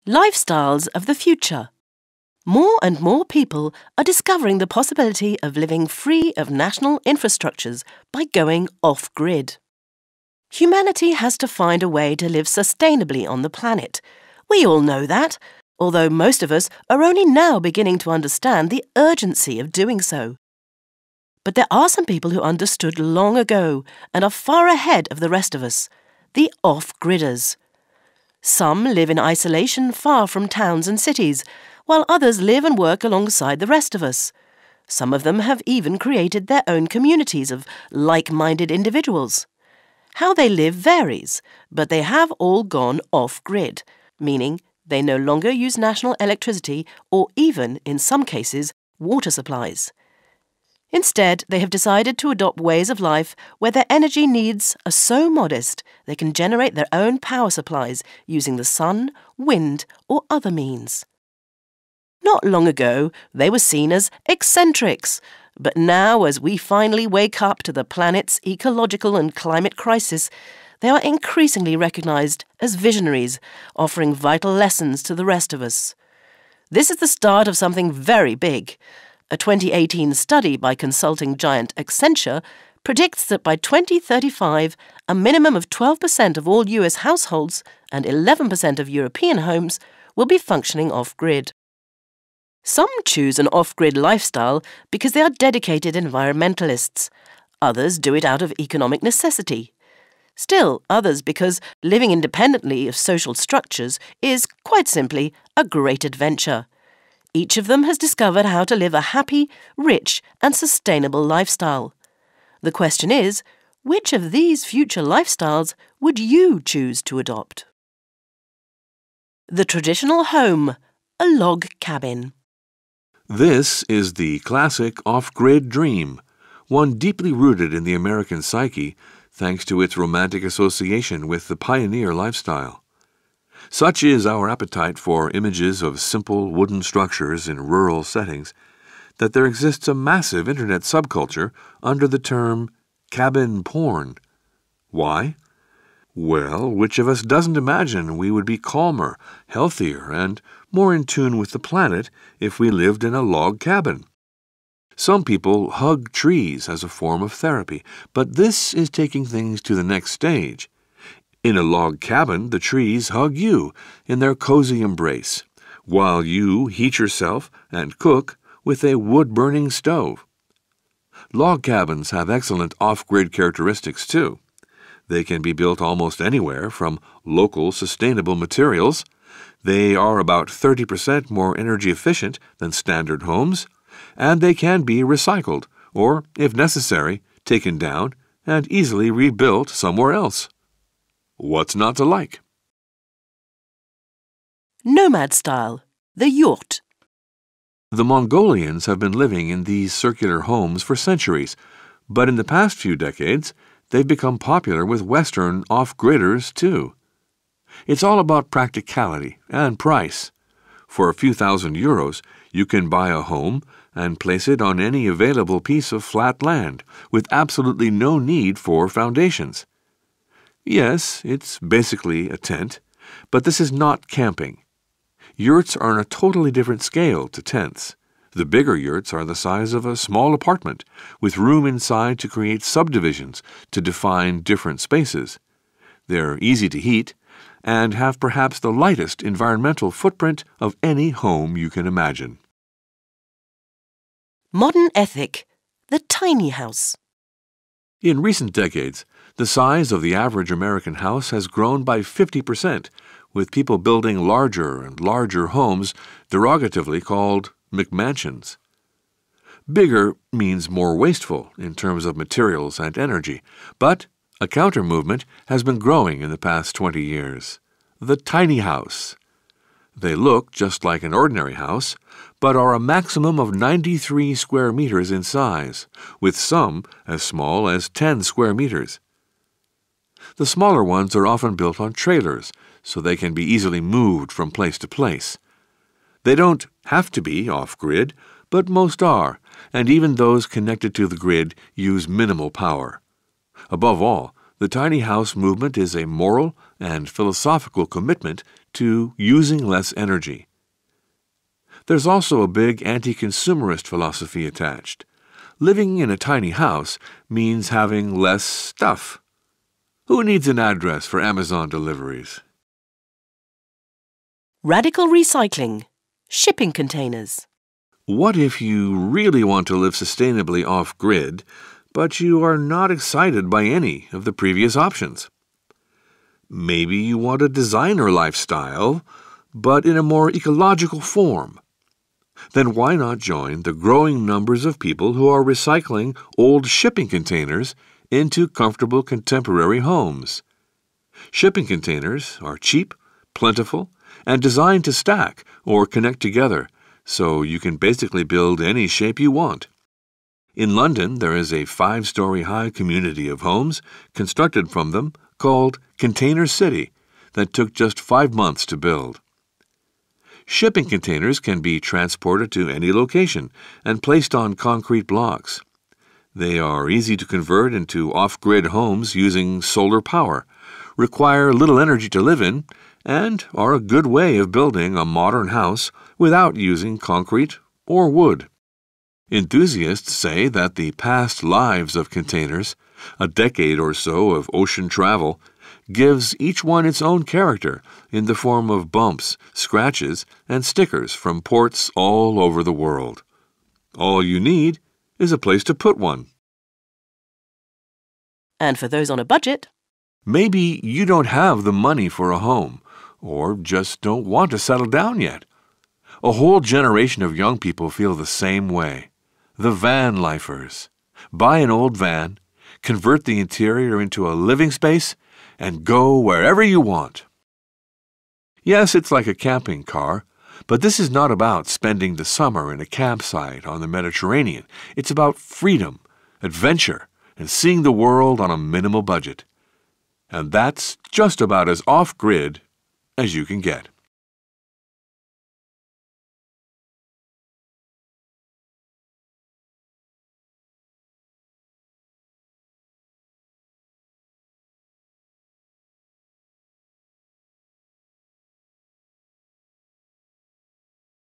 Lifestyles of the future. More and more people are discovering the possibility of living free of national infrastructures by going off-grid. Humanity has to find a way to live sustainably on the planet. We all know that, although most of us are only now beginning to understand the urgency of doing so. But there are some people who understood long ago and are far ahead of the rest of us, the off-gridders. Some live in isolation far from towns and cities, while others live and work alongside the rest of us. Some of them have even created their own communities of like-minded individuals. How they live varies, but they have all gone off-grid, meaning they no longer use national electricity or even, in some cases, water supplies. Instead, they have decided to adopt ways of life where their energy needs are so modest they can generate their own power supplies using the sun, wind, or other means. Not long ago, they were seen as eccentrics, but now, as we finally wake up to the planet's ecological and climate crisis, they are increasingly recognized as visionaries, offering vital lessons to the rest of us. This is the start of something very big. A 2018 study by consulting giant Accenture predicts that by 2035, a minimum of 12% of all US households and 11% of European homes will be functioning off-grid. Some choose an off-grid lifestyle because they are dedicated environmentalists. Others do it out of economic necessity. Still, others because living independently of social structures is, quite simply, a great adventure. Each of them has discovered how to live a happy, rich, and sustainable lifestyle. The question is, which of these future lifestyles would you choose to adopt? The traditional home, a log cabin. This is the classic off-grid dream, one deeply rooted in the American psyche thanks to its romantic association with the pioneer lifestyle. Such is our appetite for images of simple wooden structures in rural settings that there exists a massive internet subculture under the term cabin porn. Why? Well, which of us doesn't imagine we would be calmer, healthier, and more in tune with the planet if we lived in a log cabin? Some people hug trees as a form of therapy, but this is taking things to the next stage. In a log cabin, the trees hug you in their cozy embrace, while you heat yourself and cook with a wood-burning stove. Log cabins have excellent off-grid characteristics, too. They can be built almost anywhere from local, sustainable materials. They are about 30% more energy efficient than standard homes, and they can be recycled or, if necessary, taken down and easily rebuilt somewhere else. What's not to like? Nomad style, the yurt. The Mongolians have been living in these circular homes for centuries, but in the past few decades, they've become popular with Western off-gridders too. It's all about practicality and price. For a few thousand euros, you can buy a home and place it on any available piece of flat land with absolutely no need for foundations. Yes, it's basically a tent, but this is not camping. Yurts are on a totally different scale to tents. The bigger yurts are the size of a small apartment, with room inside to create subdivisions to define different spaces. They're easy to heat and have perhaps the lightest environmental footprint of any home you can imagine. Modern ethic, the tiny house. In recent decades, the size of the average American house has grown by 50%, with people building larger and larger homes derogatively called McMansions. Bigger means more wasteful in terms of materials and energy, but a counter-movement has been growing in the past 20 years. The tiny house. They look just like an ordinary house, but are a maximum of 93 square meters in size, with some as small as 10 square meters. The smaller ones are often built on trailers, so they can be easily moved from place to place. They don't have to be off-grid, but most are, and even those connected to the grid use minimal power. Above all, the tiny house movement is a moral and philosophical commitment to using less energy. There's also a big anti-consumerist philosophy attached. Living in a tiny house means having less stuff. Who needs an address for Amazon deliveries? Radical recycling. Shipping containers. What if you really want to live sustainably off-grid, but you are not excited by any of the previous options? Maybe you want a designer lifestyle, but in a more ecological form. Then why not join the growing numbers of people who are recycling old shipping containers into comfortable contemporary homes? Shipping containers are cheap, plentiful, and designed to stack or connect together, so you can basically build any shape you want. In London, there is a 5-story high community of homes constructed from them called Container City that took just 5 months to build. Shipping containers can be transported to any location and placed on concrete blocks. They are easy to convert into off-grid homes using solar power, require little energy to live in, and are a good way of building a modern house without using concrete or wood. Enthusiasts say that the past lives of containers, a decade or so of ocean travel, gives each one its own character in the form of bumps, scratches, and stickers from ports all over the world. All you need is a place to put one. And for those on a budget, maybe you don't have the money for a home, or just don't want to settle down yet. A whole generation of young people feel the same way. The van lifers. Buy an old van, convert the interior into a living space, and go wherever you want. Yes, it's like a camping car, but this is not about spending the summer in a campsite on the Mediterranean. It's about freedom, adventure, and seeing the world on a minimal budget. And that's just about as off-grid as you can get.